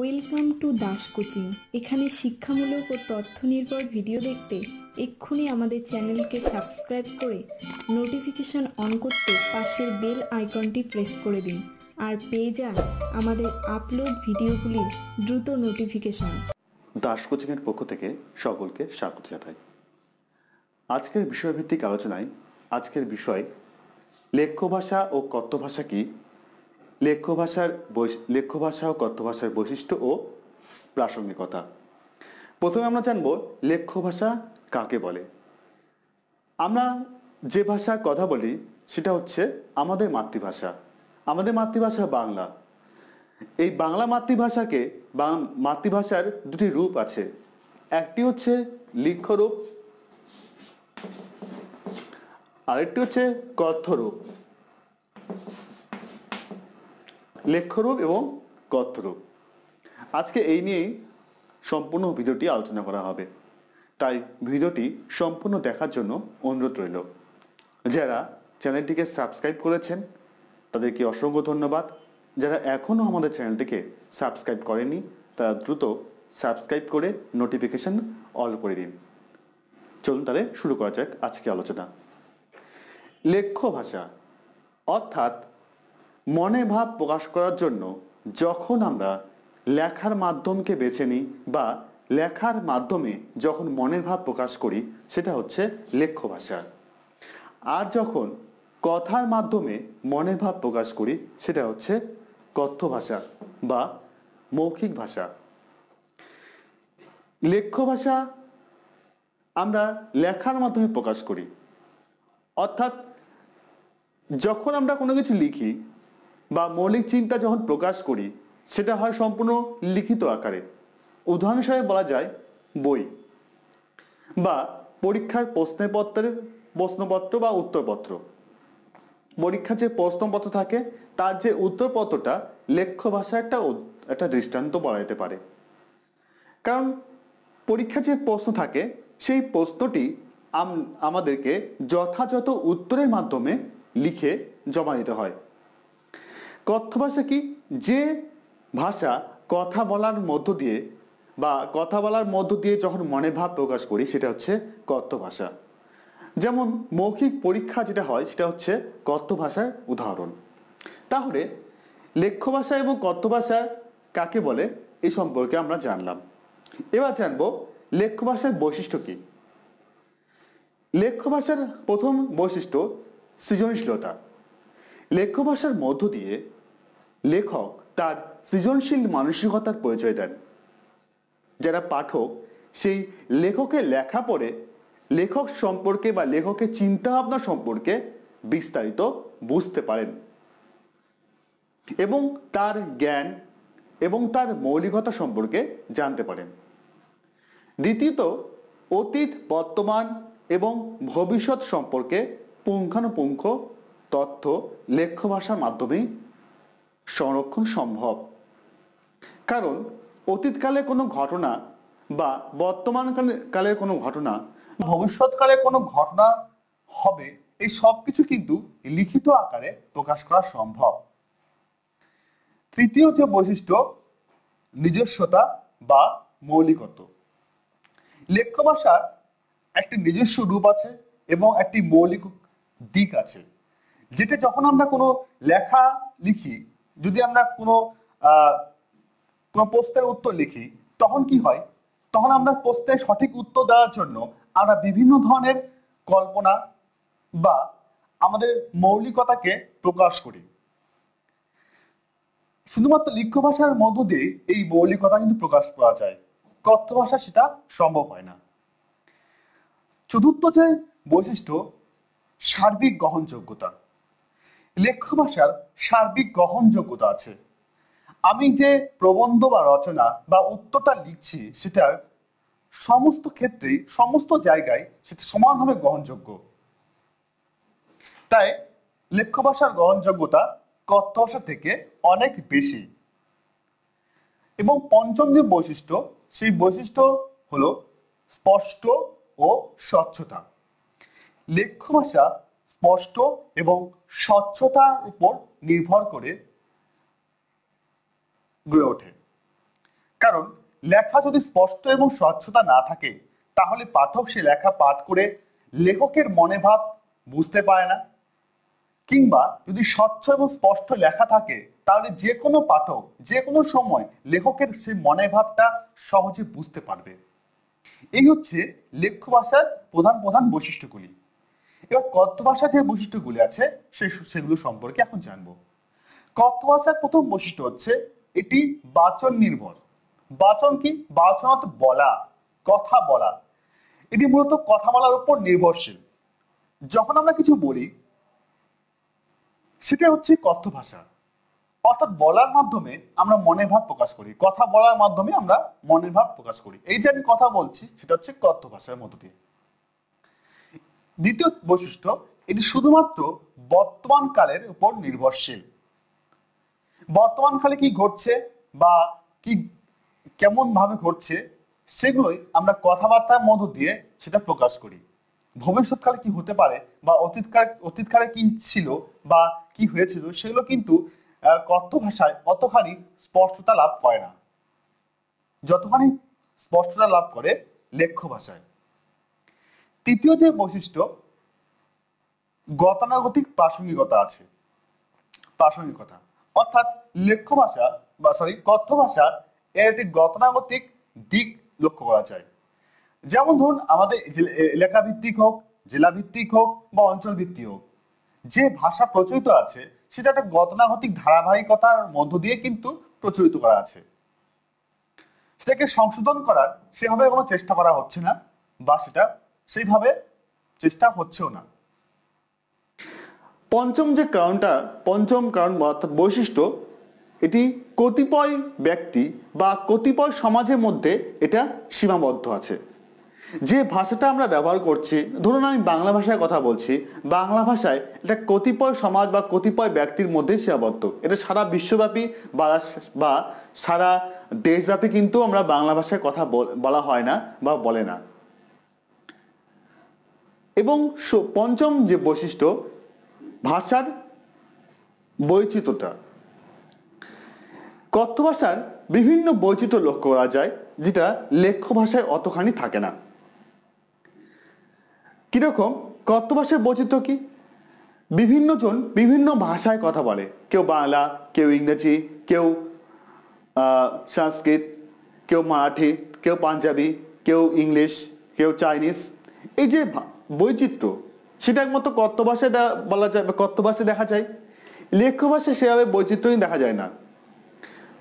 Welcome to Das coaching. এখানে শিক্ষামূলক ও তথ্য নির্ভর ভিডিও দেখতে এক্ষুনি আমাদের চ্যানেলকে সাবস্ক্রাইব করে নোটিফিকেশন অন করতে পাশের বেল আইকনটি প্রেস করে দিন আর পেয়ে যান আমাদের আপলোড ভিডিওগুলির দ্রুত নোটিফিকেশন। দাস কোচিংয়ের পক্ষ থেকে সকলকে স্বাগত জানাই। আজকের বিষয়ভিত্তিক আলোচনায় আজকের বিষয় লেখ্য ভাষা ও কথ্য ভাষা কি, লেখ্য ভাষা ও কথ্য ভাষার বৈশিষ্ট্য ও প্রাসঙ্গিকতা। প্রথমে আমরা জানব লেখ্য ভাষা কাকে বলে। আমরা যে ভাষার কথা বলি সেটা হচ্ছে আমাদের মাতৃভাষা। আমাদের মাতৃভাষা বাংলা। এই বাংলা মাতৃভাষার দুটি রূপ আছে। একটি হচ্ছে লিখ্য রূপ, আরেকটি হচ্ছে কথ্য রূপ। লেখ্য রূপ এবং কথ্য রূপ, আজকে এই নিয়েই সম্পূর্ণ ভিডিওটি আলোচনা করা হবে। তাই ভিডিওটি সম্পূর্ণ দেখার জন্য অনুরোধ রইল। যারা চ্যানেলটিকে সাবস্ক্রাইব করেছেন তাদেরকে অসংখ্য ধন্যবাদ। যারা এখনও আমাদের চ্যানেলটিকে সাবস্ক্রাইব করেনি তারা দ্রুত সাবস্ক্রাইব করে নোটিফিকেশন অল করে দিন। চলুন তাহলে শুরু করা যাক আজকে আলোচনা। লেখ্য ভাষা অর্থাৎ মনে ভাব প্রকাশ করার জন্য যখন আমরা লেখার মাধ্যমকে বেছে নিই বা লেখার মাধ্যমে যখন মনের ভাব প্রকাশ করি সেটা হচ্ছে লেখ্য ভাষা। আর যখন কথার মাধ্যমে মনের ভাব প্রকাশ করি সেটা হচ্ছে কথ্য ভাষা বা মৌখিক ভাষা। লেখ্য ভাষা আমরা লেখার মাধ্যমে প্রকাশ করি, অর্থাৎ যখন আমরা কোনো কিছু লিখি বা মৌলিক চিন্তা যখন প্রকাশ করি সেটা হয় সম্পূর্ণ লিখিত আকারে। উদাহরণ হিসাবে বলা যায় বই বা পরীক্ষার প্রশ্নপত্র বা উত্তরপত্র। পরীক্ষার যে প্রশ্নপত্র থাকে তার যে উত্তরপত্রটা লেখ্য ভাষা একটা দৃষ্টান্ত বলা যেতে পারে। কারণ পরীক্ষার যে প্রশ্ন থাকে সেই প্রশ্নটি আমাদেরকে যথাযথ উত্তরের মাধ্যমে লিখে জমা দিতে হয়। কথ্য ভাষা কি? যে ভাষা কথা বলার মধ্য দিয়ে যখন মনে ভাব প্রকাশ করি সেটা হচ্ছে কথ্য ভাষা। যেমন মৌখিক পরীক্ষা যেটা হয় সেটা হচ্ছে কথ্য ভাষার উদাহরণ। তাহলে লেখ্য ভাষা এবং কথ্য ভাষা কাকে বলে এই সম্পর্কে আমরা জানলাম। এবার জানবো লেখ্য ভাষার বৈশিষ্ট্য কি। লেখ্য ভাষার প্রথম বৈশিষ্ট্য সৃজনশীলতা। লেখ্য ভাষার মধ্য দিয়ে লেখক তার সৃজনশীল মানসিকতার পরিচয় দেন। যারা পাঠক সেই লেখকের লেখা পড়ে লেখক সম্পর্কে বা লেখকের চিন্তা ভাবনা সম্পর্কে বিস্তারিত বুঝতে পারেন এবং তার জ্ঞান এবং তার মৌলিকতা সম্পর্কে জানতে পারেন। দ্বিতীয়ত, অতীত, বর্তমান এবং ভবিষ্যৎ সম্পর্কে পুঙ্খানুপুঙ্খ তথ্য লেখ্য ভাষার মাধ্যমেই সংরক্ষণ সম্ভব। কারণ অতীতকালে কোনো ঘটনা বা বর্তমান কালের কোনো ঘটনা, ভবিষ্যৎকালে কোনো ঘটনা হবে, এই সব কিছু কিন্তু লিখিত আকারে প্রকাশ করা সম্ভব। তৃতীয় যে বৈশিষ্ট্য নিজস্বতা বা মৌলিকত্ব। লেখ্য ভাষার একটি নিজস্ব রূপ আছে এবং একটি মৌলিক দিক আছে, যেটা যখন আমরা কোনো লেখা লিখি, যদি আমরা কোনো প্রশ্নের উত্তর লিখি তখন কি হয়, তখন আমরা প্রশ্নের সঠিক উত্তর দেওয়ার জন্য আমরা বিভিন্ন ধরনের কল্পনা বা আমাদের মৌলিকতাকে প্রকাশ করি। শুধুমাত্র লিখ্য ভাষার মধ্য দিয়ে এই মৌলিকতা কিন্তু প্রকাশ করা যায়, কথ্য ভাষা সেটা সম্ভব হয় না। চতুর্থ যে বৈশিষ্ট্য সার্বিক গ্রহণযোগ্যতা। লেখ্য ভাষার সার্বিক গ্রহণযোগ্যতা আছে। আমি যে প্রবন্ধ বা রচনা বা উত্তরটা লিখছি সেটা সমস্ত ক্ষেত্রেই সমস্ত জায়গায় সেটা সমানভাবে গ্রহণযোগ্য। তাই লেখ্য ভাষার গ্রহণযোগ্যতা কথ্য ভাষা থেকে অনেক বেশি। এবং পঞ্চম যে বৈশিষ্ট্য, সেই বৈশিষ্ট্য হলো স্পষ্ট ও স্বচ্ছতা। লেখ্য ভাষা স্পষ্ট এবং স্বচ্ছতার উপর নির্ভর করে গড়ে ওঠে। লেখা যদি স্পষ্ট এবং স্বচ্ছতা না থাকে তাহলে পাঠক সে লেখা পাঠ করে লেখকের মনে ভাব বুঝতে পারে না, কিংবা যদি স্বচ্ছ এবং স্পষ্ট লেখা থাকে তাহলে যে কোনো পাঠক যে কোনো সময় লেখকের সেই মনের ভাবটা সহজে বুঝতে পারবে। এই হচ্ছে লেখ্য ভাষার প্রধান প্রধান বৈশিষ্ট্যগুলি। এবার কথ্য ভাষার যে বৈশিষ্ট্যগুলি আছে সেগুলো সম্পর্কে এখন জানবো। কথ্য ভাষার প্রথম বৈশিষ্ট্য হচ্ছে এটি বাচন নির্ভর। বাচন কি? বাচন অর্থ বলা, কথা বলা। এটি মূলত কথা বলার উপর নির্ভরশীল। যখন আমরা কিছু বলি সেটা হচ্ছে কথ্য ভাষা, অর্থাৎ বলার মাধ্যমে আমরা মনের ভাব প্রকাশ করি, কথা বলার মাধ্যমে আমরা মনের ভাব প্রকাশ করি। এই যে আমি কথা বলছি সেটা হচ্ছে কথ্য ভাষার মধ্য দিয়ে। দ্বিতীয় বৈশিষ্ট্য, এটি শুধুমাত্র বর্তমান কালের উপর নির্ভরশীল। বর্তমান কালে কি ঘটছে বা কি কেমন ভাবে ঘটছে সেগুলোই আমরা কথাবার্তার মধ্য দিয়ে সেটা প্রকাশ করি। ভবিষ্যৎকালে কি হতে পারে বা অতীতকালে কি ছিল বা কি হয়েছিল সেগুলো কিন্তু কথ্য ভাষায় অতখানি স্পষ্টতা লাভ করে না যতখানি স্পষ্টতা লাভ করে লেখ্য ভাষায়। তৃতীয় যে বৈশিষ্ট্য, গতানুগতিক প্রাসঙ্গিকতা আছে। প্রাসঙ্গিকতা অর্থাৎ লেখ্য ভাষা বা কথ্য ভাষার এর একটি গতানুগতিক দিক লক্ষ্য করা যায়। যেমন ধরুন আমাদের এলাকা ভিত্তিক হোক, জেলা ভিত্তিক হোক বা অঞ্চল ভিত্তিক হোক, যে ভাষা প্রচলিত আছে সেটা একটা গতানুগতিক ধারাবাহিকতার মধ্য দিয়ে কিন্তু প্রচলিত করা আছে। সেটাকে সংশোধন করার সেভাবে কোনো চেষ্টা করা হচ্ছে না বা সেটা সেইভাবে চেষ্টা হচ্ছেও না। পঞ্চম কারণ অর্থাৎ বৈশিষ্ট্য, এটি কতিপয় ব্যক্তি বা কতিপয় সমাজের মধ্যে এটা সীমাবদ্ধ আছে। যে ভাষাটা আমরা ব্যবহার করছি, ধরুন আমি বাংলা ভাষায় কথা বলছি, বাংলা ভাষায় এটা কতিপয় সমাজ বা কতিপয় ব্যক্তির মধ্যে সীমাবদ্ধ। এটা সারা বিশ্বব্যাপী বা সারা দেশব্যাপী কিন্তু আমরা বাংলা ভাষায় কথা বলা হয় না বা বলে না। এবং পঞ্চম যে বৈশিষ্ট্য, ভাষার বৈচিত্র্যতা। কথ্য ভাষার বিভিন্ন বৈচিত্র্য লক্ষ্য করা যায় যেটা লেখ্য ভাষায় অতখানি থাকে না। কিরকম? কথ্য ভাষার বৈচিত্র্য কি? বিভিন্ন জন বিভিন্ন ভাষায় কথা বলে, কেউ বাংলা, কেউ ইংরেজি, কেউ সংস্কৃত, কেউ মারাঠি, কেউ পাঞ্জাবি, কেউ ইংলিশ, কেউ চাইনিজ। এই যে বৈচিত্র্য সেটা একমাত্র কথ্য ভাষায় বলা যায় বা কথ্য ভাষায় দেখা যায়। লেখ্য ভাষায় সেভাবে বৈচিত্র্যই দেখা যায় না।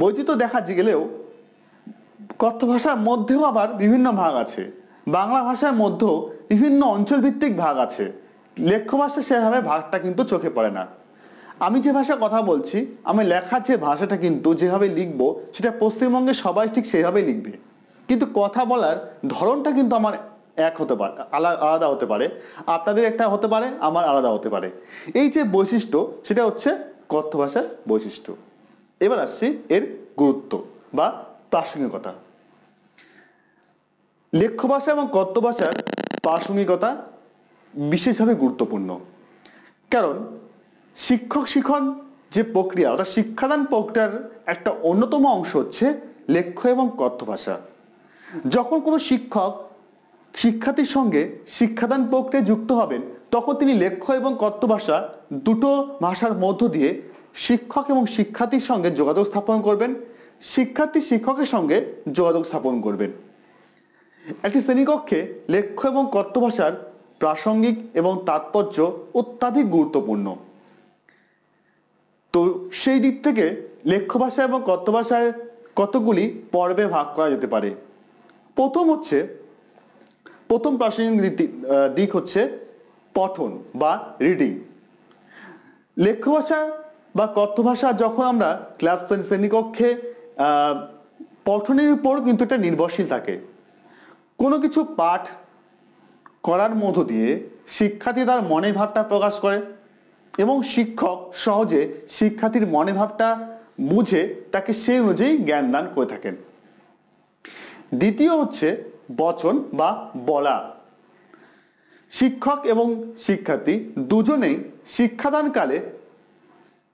বৈচিত্র্য দেখা গেলেও কথ্য ভাষার মধ্যেও আবার বিভিন্ন ভাগ আছে। বাংলা ভাষার মধ্যেও বিভিন্ন অঞ্চল ভিত্তিক ভাগ আছে। লেখ্য ভাষায় সেভাবে ভাগটা কিন্তু চোখে পড়ে না। আমি যে ভাষা কথা বলছি, আমি লেখার যে ভাষাটা কিন্তু যেভাবে লিখবো সেটা পশ্চিমবঙ্গে সবাই ঠিক সেভাবেই লিখবে, কিন্তু কথা বলার ধরনটা কিন্তু আমার এক হতে পারে, আলাদা হতে পারে। আপনাদের একটা হতে পারে, আমার আলাদা হতে পারে। এই যে বৈশিষ্ট্য সেটা হচ্ছে কথ্য ভাষার বৈশিষ্ট্য। এবার আসছি এর গুরুত্ব বা প্রাসঙ্গিকতা। লেখ্য ভাষা এবং কথ্য ভাষার প্রাসঙ্গিকতা বিশেষভাবে গুরুত্বপূর্ণ, কারণ শিক্ষণ যে প্রক্রিয়া অর্থাৎ শিক্ষাদান প্রক্রিয়ার একটা অন্যতম অংশ হচ্ছে লেখ্য এবং কথ্য ভাষা। যখন কোনো শিক্ষক শিক্ষার্থীর সঙ্গে শিক্ষাদান প্রক্রিয়ায় যুক্ত হবেন তখন তিনি লেখ্য এবং কথ্য ভাষা দুটো ভাষার মধ্য দিয়ে শিক্ষক এবং শিক্ষার্থীর সঙ্গে যোগাযোগ স্থাপন করবেন, শিক্ষার্থী শিক্ষকের সঙ্গে যোগাযোগ স্থাপন করবেন। একটি শ্রেণীকক্ষে লেখ্য এবং কথ্য ভাষার প্রাসঙ্গিক এবং তাৎপর্য অত্যাধিক গুরুত্বপূর্ণ। তো সেই দিক থেকে লেখ্য ভাষা এবং কথ্য ভাষায় কতগুলি পর্বে ভাগ করা যেতে পারে। প্রথম প্রাসঙ্গিক দিক হচ্ছে পঠন বা রিডিং। লেখ্য ভাষা বা কথ্য ভাষা যখন আমরা ক্লাস শ্রেণীকক্ষে পঠনের উপর কিন্তু এটা নির্ভরশীল থাকে। কোনো কিছু পাঠ করার মধ্য দিয়ে শিক্ষার্থী তার মনের ভাবটা প্রকাশ করে এবং শিক্ষক সহজে শিক্ষার্থীর মনের ভাবটা বুঝে তাকে সেই অনুযায়ী জ্ঞান দান করে থাকেন। দ্বিতীয় হচ্ছে বচন বা বলা। শিক্ষক এবং শিক্ষার্থী দুজনেই শিক্ষাদানকালে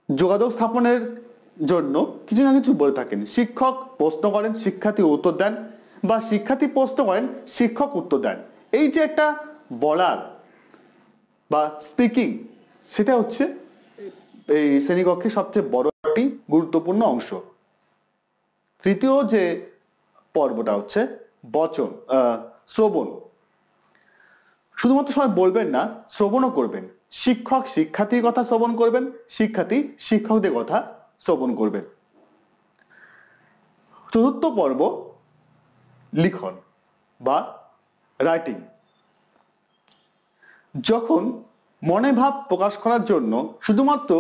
যোগাযোগ স্থাপনের জন্য কিছু না কিছু বলে থাকেন। শিক্ষক প্রশ্ন করেন, শিক্ষার্থী উত্তর দেন, বা শিক্ষার্থী প্রশ্ন করেন, শিক্ষক উত্তর দেন। এই যে একটা বলার বা স্পিকিং, সেটা হচ্ছে এই শ্রেণীকক্ষের সবচেয়ে বড় একটি গুরুত্বপূর্ণ অংশ। তৃতীয় যে পর্বটা হচ্ছে শ্রবণ। শুধুমাত্র সবাই বলবেন না, শ্রবণও করবেন। শিক্ষক শিক্ষার্থীর কথা শ্রবণ করবেন, শিক্ষার্থী শিক্ষকদের কথা শ্রবণ করবেন। চতুর্থ পর্ব লিখন বা রাইটিং। যখন মনে ভাব প্রকাশ করার জন্য শুধুমাত্র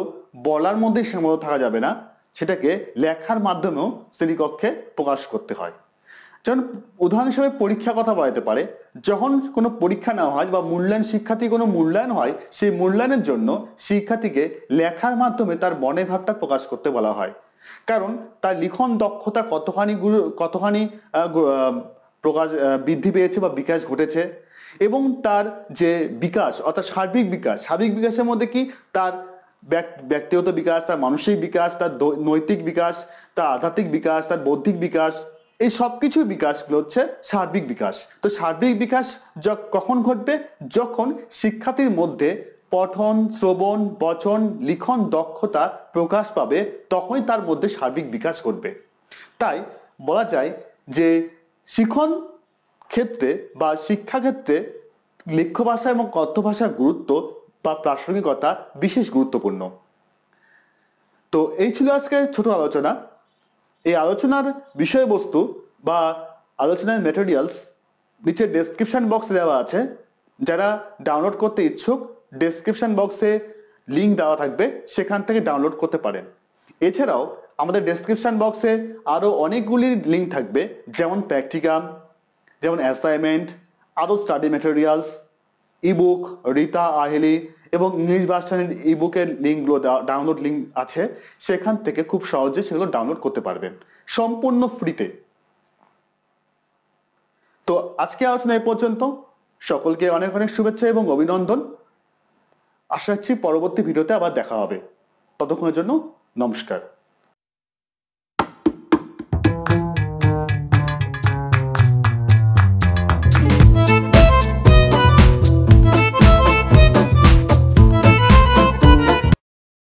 বলার মধ্যে সীমাবদ্ধ থাকা যাবে না, সেটাকে লেখার মাধ্যমেও শ্রেণীকক্ষে প্রকাশ করতে হয়। যেমন উদাহরণ হিসেবে পরীক্ষার কথা বলা যেতে পারে। যখন কোনো পরীক্ষা নেওয়া হয় বা মূল্যায়ন, শিক্ষার্থী কোনো মূল্যায়ন হয়, সেই মূল্যায়নের জন্য শিক্ষার্থীকে লেখার মাধ্যমে তার মনের ভাবটা প্রকাশ করতে বলা হয়। কারণ তার লিখন দক্ষতা কতখানি প্রকাশ বৃদ্ধি পেয়েছে বা বিকাশ ঘটেছে, এবং তার যে বিকাশ অর্থাৎ সার্বিক বিকাশের মধ্যে কি তার ব্যক্তিগত বিকাশ, তার মানসিক বিকাশ, তার নৈতিক বিকাশ, তার আধ্যাত্মিক বিকাশ, তার বৌদ্ধিক বিকাশ, এই সবকিছু বিকাশগুলো হচ্ছে সার্বিক বিকাশ। তো সার্বিক বিকাশ কখন ঘটবে? যখন শিক্ষার্থীর মধ্যে পঠন, শ্রবণ, বচন, লিখন দক্ষতা প্রকাশ পাবে, তখনই তার মধ্যে সার্বিক বিকাশ ঘটবে। তাই বলা যায় যে শিখন ক্ষেত্রে বা শিক্ষাক্ষেত্রে লিখ্য ভাষা এবং কথ্য ভাষার গুরুত্ব বা প্রাসঙ্গিকতা বিশেষ গুরুত্বপূর্ণ। তো এই ছিল আজকে ছোট আলোচনা। এই আলোচনার বিষয়বস্তু বা আলোচনার ম্যাটেরিয়ালস নিচে ডেসক্রিপশন বক্সে দেওয়া আছে। যারা ডাউনলোড করতে ইচ্ছুক, ডেসক্রিপশন বক্সে লিঙ্ক দেওয়া থাকবে, সেখান থেকে ডাউনলোড করতে পারেন। এছাড়াও আমাদের ডেসক্রিপশন বক্সে আরও অনেকগুলি লিঙ্ক থাকবে, যেমন প্র্যাকটিকাম, যেমন অ্যাসাইনমেন্ট, আরও study materials, ebook, Rita Aheli এবং ইংলিশ ভার্সনের ইবুকের লিঙ্কগুলো, ডাউনলোড লিঙ্ক আছে। সেখান থেকে খুব সহজে সেগুলো ডাউনলোড করতে পারবেন সম্পূর্ণ ফ্রিতে। তো আজকে আলোচনা এই পর্যন্ত। সকলকে অনেক অনেক শুভেচ্ছা এবং অভিনন্দন। আশা রাখছি পরবর্তী ভিডিওতে আবার দেখা হবে। ততক্ষণের জন্য নমস্কার।